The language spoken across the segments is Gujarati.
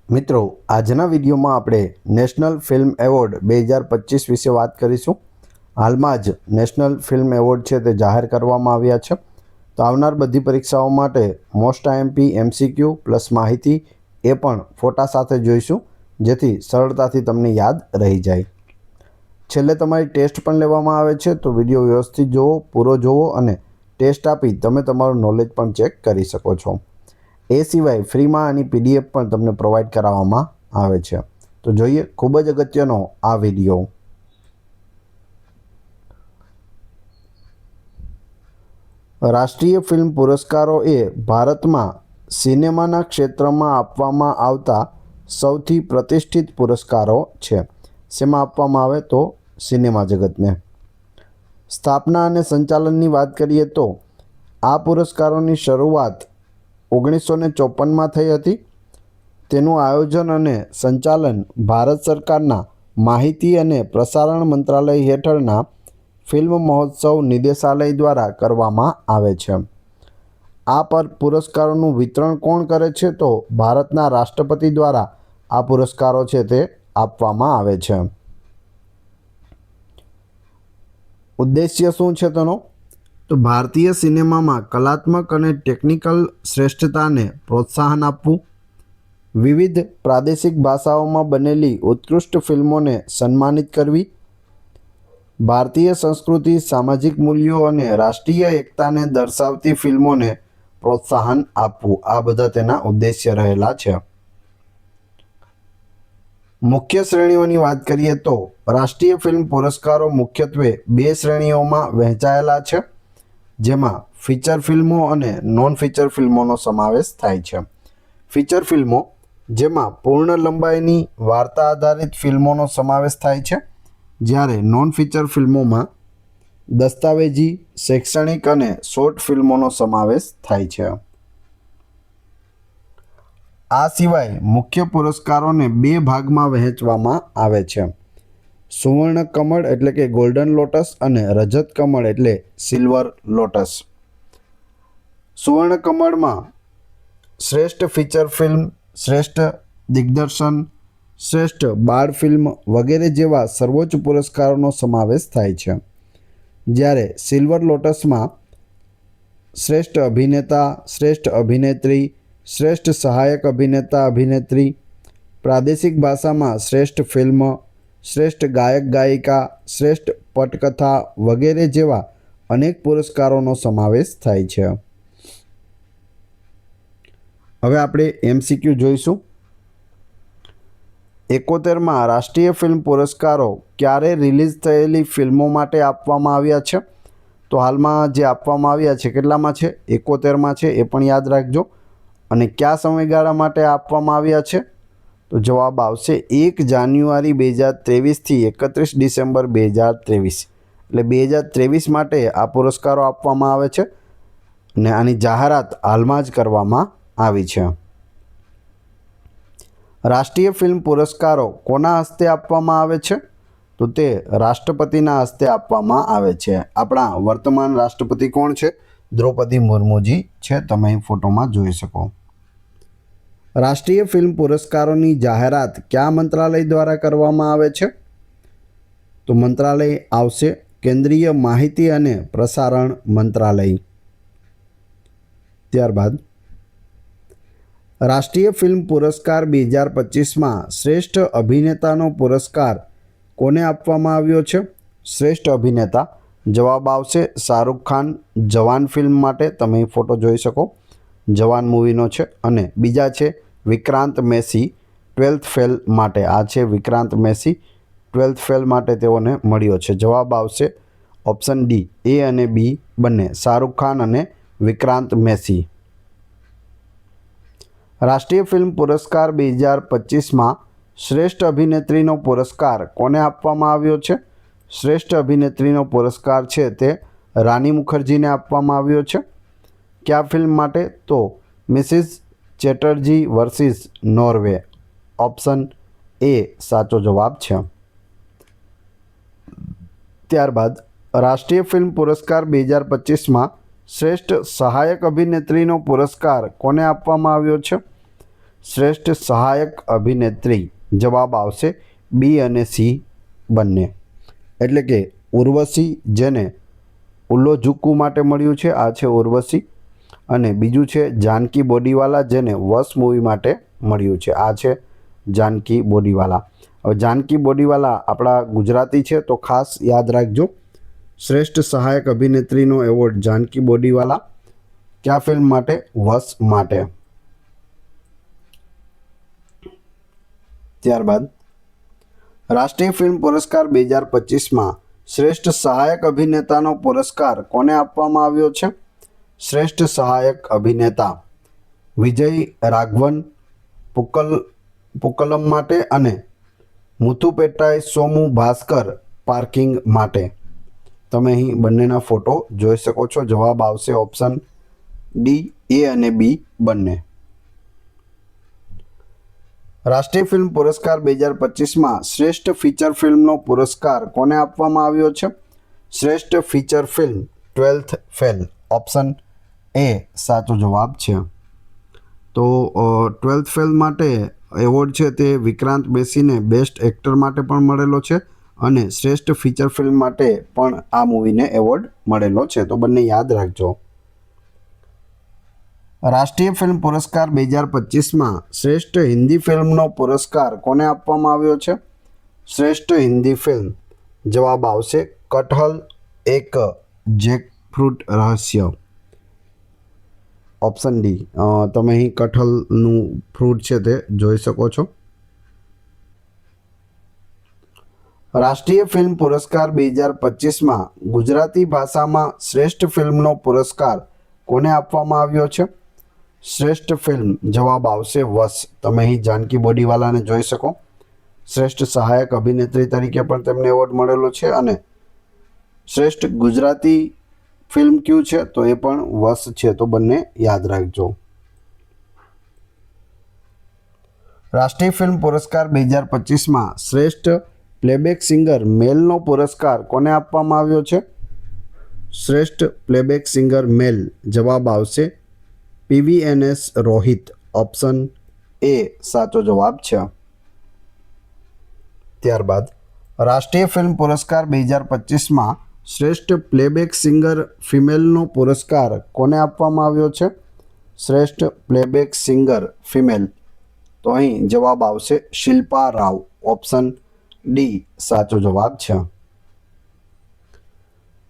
મિત્રો, આજના વિડીયોમાં આપણે નેશનલ ફિલ્મ એવોર્ડ 2025 વિશે વાત કરીશું। હાલમાં જ નેશનલ ફિલ્મ એવોર્ડ છે તે જાહેર કરવામાં આવ્યા છે। તો આવનાર બધી પરીક્ષાઓ માટે મોસ્ટ આઈએમપી એમસીક્યુ પ્લસ માહિતી એ પણ ફોટા સાથે જોઈશું, જેથી સરળતાથી તમને યાદ રહી જાય। છેલ્લે તમારી ટેસ્ટ પણ લેવામાં આવે છે, તો વિડીયો વ્યવસ્થિત જોવો, પૂરો જોવો અને ટેસ્ટ આપી તમે તમારું નોલેજ પણ ચેક કરી શકો છો। એ સિવાય ફ્રીમાં આની પીડીએફ પણ તમને પ્રોવાઈડ કરાવવામાં આવે છે। તો જોઈએ ખૂબ જ અગત્યનો આ વિડીયો। રાષ્ટ્રીય ફિલ્મ પુરસ્કારો એ ભારતમાં સિનેમાના ક્ષેત્રમાં આપવામાં આવતા સૌથી પ્રતિષ્ઠિત પુરસ્કારો છે। શેમાં આપવામાં આવે તો સિનેમા જગતને। સ્થાપના અને સંચાલનની વાત કરીએ તો આ પુરસ્કારોની શરૂઆત 1954માં થઈ હતી। તેનું આયોજન અને સંચાલન ભારત સરકારના માહિતી અને પ્રસારણ મંત્રાલય હેઠળના ફિલ્મ મહોત્સવ નિદેશાલય દ્વારા કરવામાં આવે છે। આ પુરસ્કારોનું વિતરણ કોણ કરે છે તો ભારતના રાષ્ટ્રપતિ દ્વારા આ પુરસ્કારો છે તે આપવામાં આવે છે। ઉદ્દેશ્ય શું છે તેનો તો ભારતીય સિનેમામાં કલાત્મક અને ટેકનિકલ શ્રેષ્ઠતાને પ્રોત્સાહન આપવું, વિવિધ પ્રાદેશિક ભાષાઓમાં બનેલી ઉત્કૃષ્ટ ફિલ્મોને સન્માનિત કરવી, ભારતીય સંસ્કૃતિ, સામાજિક મૂલ્યો અને રાષ્ટ્રીય એકતાને દર્શાવતી ફિલ્મોને પ્રોત્સાહન આપવું, આ બધા તેના ઉદ્દેશ્ય રહેલા છે। મુખ્ય શ્રેણીઓની વાત કરીએ તો રાષ્ટ્રીય ફિલ્મ પુરસ્કારો મુખ્યત્વે બે શ્રેણીઓમાં વહેંચાયેલા છે, જેમાં ફીચર ફિલ્મો અને નોન ફીચર ફિલ્મોનો સમાવેશ થાય છે। ફીચર ફિલ્મો, જેમાં પૂર્ણ લંબાઈની વાર્તા આધારિત ફિલ્મોનો સમાવેશ થાય છે, જ્યારે નોન ફીચર ફિલ્મોમાં દસ્તાવેજી, શૈક્ષણિક અને શોર્ટ ફિલ્મોનો સમાવેશ થાય છે। આ સિવાય મુખ્ય પુરસ્કારોને બે ભાગમાં વહેંચવામાં આવે છે: સુવર્ણ કમળ એટલે કે ગોલ્ડન લોટસ અને રજત કમળ એટલે સિલ્વર લોટસ। સુવર્ણ કમળમાં શ્રેષ્ઠ ફીચર ફિલ્મ, શ્રેષ્ઠ દિગ્દર્શન, શ્રેષ્ઠ બાળ ફિલ્મ વગેરે જેવા સર્વોચ્ચ પુરસ્કારોનો સમાવેશ થાય છે, જ્યારે સિલ્વર લોટસમાં શ્રેષ્ઠ અભિનેતા, શ્રેષ્ઠ અભિનેત્રી, શ્રેષ્ઠ સહાયક અભિનેતા અભિનેત્રી, પ્રાદેશિક ભાષામાં શ્રેષ્ઠ ફિલ્મ, શ્રેષ્ઠ ગાયક ગાયિકા, શ્રેષ્ઠ પટકથા વગેરે જેવા અનેક પુરસ્કારોનો સમાવેશ થાય છે। હવે આપણે એમસીક્યુ જોઈશું। 71માં રાષ્ટ્રીય ફિલ્મ પુરસ્કારો ક્યારે રિલીઝ થયેલી ફિલ્મો માટે આપવામાં આવ્યા છે? તો હાલમાં જે આપવામાં આવ્યા છે કેટલામાં છે? 71માં છે, એ પણ યાદ રાખજો। અને કયા સમયગાળા માટે આપવામાં આવ્યા છે? તો જવાબ આવશે 1 જાન્યુઆરી 2023થી 31 ડિસેમ્બર 2023, એટલે 2023 માટે આ પુરસ્કારો આપવામાં આવે છે અને આની જાહેરાત હાલમાં જ કરવામાં આવી છે। રાષ્ટ્રીય ફિલ્મ પુરસ્કારો કોના હસ્તે આપવામાં આવે છે? તો તે રાષ્ટ્રપતિના હસ્તે આપવામાં આવે છે। આપણા વર્તમાન રાષ્ટ્રપતિ કોણ છે? દ્રૌપદી મુર્મુજી છે, તમે અહીં ફોટોમાં જોઈ શકો। રાષ્ટ્રીય ફિલ્મ પુરસ્કારોની જાહેરાત કયા મંત્રાલય દ્વારા કરવામાં આવે છે? તો મંત્રાલય આવશે કેન્દ્રીય માહિતી અને પ્રસારણ મંત્રાલય। ત્યારબાદ રાષ્ટ્રીય ફિલ્મ પુરસ્કાર 2025માં શ્રેષ્ઠ અભિનેતાનો પુરસ્કાર કોને આપવામાં આવ્યો છે? શ્રેષ્ઠ અભિનેતા, જવાબ આવશે શાહરૂખ ખાન, જવાન ફિલ્મ માટે, તમે ફોટો જોઈ શકો, જવાન મૂવીનો છે। અને બીજા છે વિક્રાંત મેસી 12th ફેલ માટે, આ છે વિક્રાંત મેસી 12th ફેલ માટે તેઓને મળ્યો છે। જવાબ આવશે ઓપ્શન ડી, એ અને બી બંને, શાહરૂખ ખાન અને વિક્રાંત મેસી। રાષ્ટ્રીય ફિલ્મ પુરસ્કાર 2025માં શ્રેષ્ઠ અભિનેત્રીનો પુરસ્કાર કોને આપવામાં આવ્યો છે? શ્રેષ્ઠ અભિનેત્રીનો પુરસ્કાર છે તે રાની મુખર્જીને આપવામાં આવ્યો છે। કયા ફિલ્મ માટે? તો Mrs Chatterjee versus Norway, option A સાચો જવાબ છે। ત્યારબાદ રાષ્ટ્રીય ફિલ્મ પુરસ્કાર 2025માં શ્રેષ્ઠ સહાયક અભિનેત્રીનો પુરસ્કાર કોને આપવામાં આવ્યો છે? શ્રેષ્ઠ સહાયક અભિનેત્રી જવાબ આવશે બી અને સી બંને. એટલે કે ઉર્વશી, જેને ઉલ્લોજુક્કુ માટે મળ્યું છે, આ છે ઉર્વશી. અને બીજું છે જાનકી બોડીવાલા, જેને વશ મૂવી માટે મળ્યું છે, આ છે જાનકી બોડીવાલા. હવે જાનકી બોડીવાલા આપણા ગુજરાતી છે, તો ખાસ યાદ રાખજો. શ્રેષ્ઠ સહાયક અભિનેત્રીનો એવોર્ડ જાનકી બોડીવાલા કયા ફિલ્મ માટે? વશ માટે. ત્યારબાદ રાષ્ટ્રીય ફિલ્મ પુરસ્કાર 2025માં શ્રેષ્ઠ સહાયક અભિનેતાનો પુરસ્કાર કોને આપવામાં આવ્યો છે? શ્રેષ્ઠ સહાયક અભિનેતા વિજય રાઘવન પુક્કલમ માટે અને મુથુપેટ્ટાઈ સોમુ ભાસ્કર પાર્કિંગ માટે. તમે અહીં બંનેના ફોટો જોઈ શકો છો. જવાબ આવશે ઓપ્શન ડી, એ અને બી બંને. રાષ્ટ્રીય ફિલ્મ પુરસ્કાર 2025માં શ્રેષ્ઠ ફીચર ફિલ્મનો પુરસ્કાર કોને આપવામાં આવ્યો છે? શ્રેષ્ઠ feature film 12th fail. Option A સાચો જવાબ છે. તો 12th ફેલ માટે એવોર્ડ છે તે વિક્રાંત બેસીને બેસ્ટ એક્ટર માટે પણ મળેલો છે અને શ્રેષ્ઠ ફીચર ફિલ્મ માટે પણ આ મૂવીને એવોર્ડ મળેલો છે. તો બંને યાદ રાખજો. રાષ્ટ્રીય ફિલ્મ પુરસ્કાર 2025માં શ્રેષ્ઠ હિન્દી ફિલ્મનો પુરસ્કાર કોને આપવામાં આવ્યો છે? શ્રેષ્ઠ હિન્દી ફિલ્મ જવાબ આવશે કટહલ એક જેકફ્રૂટ રહસ્ય. Option D. તમે અહીં કટહલનું ફ્રૂટ છે તે જોઈ શકો છો. રાષ્ટ્રીય ફિલ્મ પુરસ્કાર 2025માં ગુજરાતી ભાષામાં શ્રેષ્ઠ ફિલ્મનો પુરસ્કાર કોને આપવામાં આવ્યો છે? શ્રેષ્ઠ ફિલ્મ જવાબ આવશે વશ. તમે અહીં જાનકી બોડીવાલાને જોઈ શકો. શ્રેષ્ઠ સહાયક અભિનેત્રી તરીકે પણ તેમને એવોર્ડ મળેલો છે અને શ્રેષ્ઠ ગુજરાતી ફિલ્મ કયું છે? તો એ પણ વશ છે. તો બંને યાદ રાખજો. રાષ્ટ્રીય ફિલ્મ પુરસ્કાર 2025માં શ્રેષ્ઠ પ્લેબેક સિંગર મેલનો પુરસ્કાર કોને આપવામાં આવ્યો છે? શ્રેષ્ઠ પ્લેબેક સિંગર મેલ જવાબ આવશે PVNS રોહિત. ઓપ્શન એ સાચો જવાબ છે. ત્યારબાદ રાષ્ટ્રીય ફિલ્મ પુરસ્કાર 2025માં શ્રેષ્ઠ પ્લેબેક સિંગર ફિમેલનો પુરસ્કાર કોને આપવામાં આવ્યો છે? શ્રેષ્ઠ પ્લેબેક સિંગર ફિમેલ. તો અહીં જવાબ આવશે શિલ્પા રાવ. ઓપ્શન ડી સાચો જવાબ છે.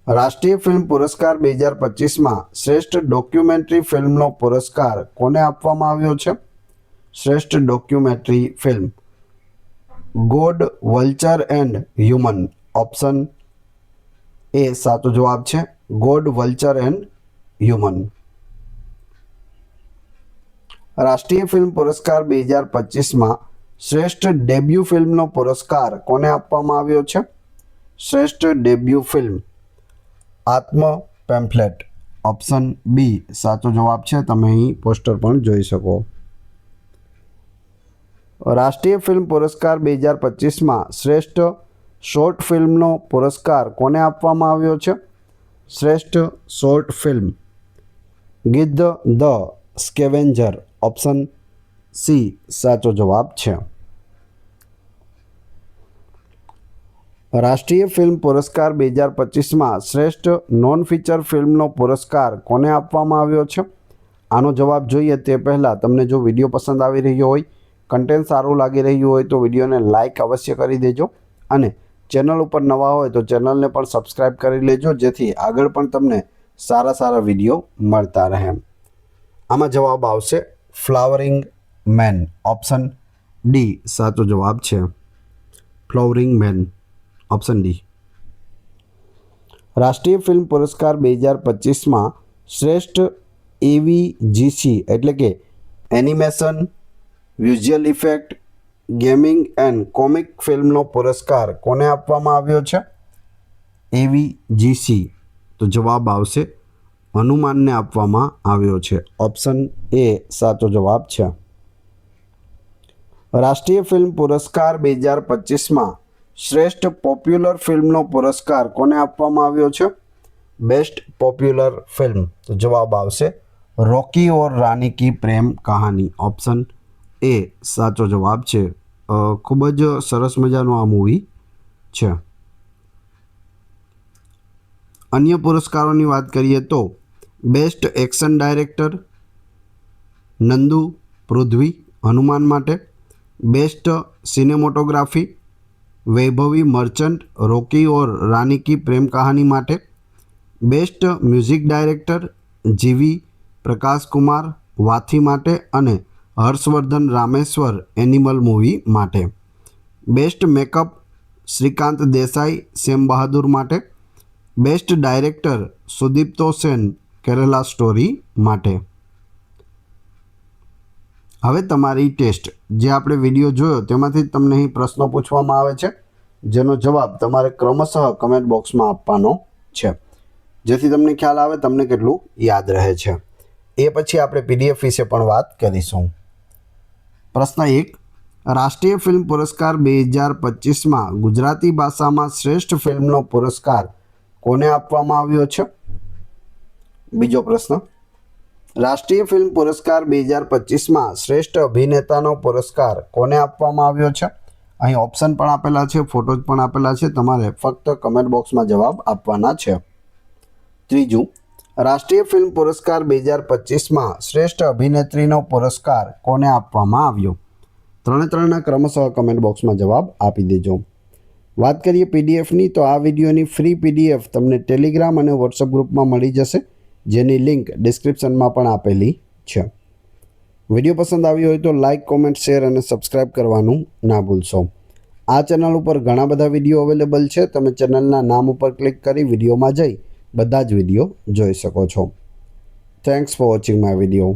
રાષ્ટ્રીય ફિલ્મ પુરસ્કાર 2025માં શ્રેષ્ઠ ડોક્યુમેન્ટરી ફિલ્મનો પુરસ્કાર કોને આપવામાં આવ્યો છે? શ્રેષ્ઠ documentary film God, vulture and human. Option A સાચો જવાબ છે. God, vulture and human. રાષ્ટ્રીય ફિલ્મ પુરસ્કાર 2025માં શ્રેષ્ઠ ડેબ્યુ ફિલ્મનો પુરસ્કાર કોને આપવામાં આવ્યો છે? શ્રેષ્ઠ ડેબ્યુ ફિલ્મ આત્મ પેમ્ફલેટ. ઓપ્શન બી સાચો જવાબ છે. તમે અહીં પોસ્ટર પણ જોઈ શકો. રાષ્ટ્રીય ફિલ્મ પુરસ્કાર 2025માં શ્રેષ્ઠ શોર્ટ ફિલ્મનો પુરસ્કાર કોને આપવામાં આવ્યો છે? શ્રેષ્ઠ short film Gidh the scavenger. Option C સાચો જવાબ છે. રાષ્ટ્રીય ફિલ્મ પુરસ્કાર 2025માં શ્રેષ્ઠ નોન ફીચર ફિલ્મનો પુરસ્કાર કોને આપવામાં આવ્યો છે? આનો જવાબ જોઈએ તે પહેલાં તમને જો વિડીયો પસંદ આવી રહ્યો હોય, કન્ટેન્ટ સારું લાગી રહ્યું હોય તો વિડીયોને લાઇક અવશ્ય કરી દેજો અને ચેનલ ઉપર નવા હોય તો ચેનલને પણ સબસ્ક્રાઈબ કરી લેજો, જેથી આગળ પણ તમને સારા વિડીયો મળતા રહે. આમાં જવાબ આવશે ફ્લાવરિંગ મેન. ઓપ્શન ડી સાચો જવાબ છે. Flowering man. Option D. રાષ્ટ્રીય ફિલ્મ પુરસ્કાર 2025માં શ્રેષ્ઠ AVGC એટલે કે animation, visual effect, gaming and comic ફિલ્મનો પુરસ્કાર કોને આપવામાં આવ્યો છે? AVGC. તો જવાબ આવશે હનુમાનને આપવામાં આવ્યો છે. ઓપ્શન એ સાચો જવાબ છે. રાષ્ટ્રીય ફિલ્મ પુરસ્કાર 2025માં શ્રેષ્ઠ પોપ્યુલર ફિલ્મનો પુરસ્કાર કોને આપવામાં આવ્યો છે? Best popular film. તો જવાબ આવશે રોકી ઓર રાની કી પ્રેમ કહાની. ઓપ્શન એ સાચો જવાબ છે. ખૂબ જ સરસ મજાનું આ મૂવી છે. અન્ય પુરસ્કારોની વાત કરીએ તો બેસ્ટ એક્શન ડાયરેક્ટર નંદુ પૃથ્વી હનુમાન માટે, બેસ્ટ સિનેમોટોગ્રાફી વૈભવી મર્ચન્ટ રોકી ઓર રાની કી પ્રેમ કહાની માટે, બેસ્ટ મ્યુઝિક ડાયરેક્ટર જીવી પ્રકાશ કુમાર વાથી માટે અને હર્ષવર્ધન રામેશ્વર એનિમલ મૂવી માટે, બેસ્ટ મેકઅપ શ્રીકાંત દેસાઈ સેમ બહાદુર માટે, best director Sudipto Sen Kerala story માટે. હવે તમારી ટેસ્ટ, જે આપણે વિડીયો જોયો તેમાંથી તમને અહીં પ્રશ્નો પૂછવામાં આવે છે, જેનો જવાબ તમારે ક્રમશઃ કમેન્ટ બોક્સમાં આપવાનો છે, જેથી તમને ખ્યાલ આવે તમને કેટલું યાદ રહે છે. એ પછી આપણે પીડીએફ વિશે પણ વાત કરીશું. પ્રશ્ન 1, રાષ્ટ્રીય ફિલ્મ પુરસ્કાર 2025માં ગુજરાતી ભાષામાં શ્રેષ્ઠ ફિલ્મનો પુરસ્કાર કોને આપવામાં આવ્યો છે? બીજો પ્રશ્ન, રાષ્ટ્રીય ફિલ્મ પુરસ્કાર 2025માં શ્રેષ્ઠ અભિનેતાનો પુરસ્કાર કોને આપવામાં આવ્યો છે? અહીં ઓપ્શન પણ આપેલા છે, ફોટોઝ પણ આપેલા છે, તમારે ફક્ત કમેન્ટ બોક્સમાં જવાબ આપવાના છે. ત્રીજું, રાષ્ટ્રીય ફિલ્મ પુરસ્કાર 2025માં શ્રેષ્ઠ અભિનેત્રીનો પુરસ્કાર કોને આપવામાં આવ્યો? ત્રણેના ક્રમશઃ કમેન્ટ બોક્સમાં જવાબ આપી દેજો. વાત કરીએ પીડીએફની, તો આ વિડીયોની ફ્રી પીડીએફ તમને ટેલિગ્રામ અને વોટ્સઅપ ગ્રુપમાં મળી જશે, જેની લિંક ડિસ્ક્રિપ્શનમાં પણ આપેલી છે. વિડીયો પસંદ આવ્યો હોય તો લાઇક, કોમેન્ટ, શેર અને સબસ્ક્રાઈબ કરવાનું ના ભૂલશો. આ ચેનલ ઉપર ઘણા બધા વિડીયો અવેલેબલ છે. તમે ચેનલના નામ ઉપર ક્લિક કરી વિડીયોમાં જઈ બધા જ વિડીયો જોઈ શકો છો. Thanks for watching my video.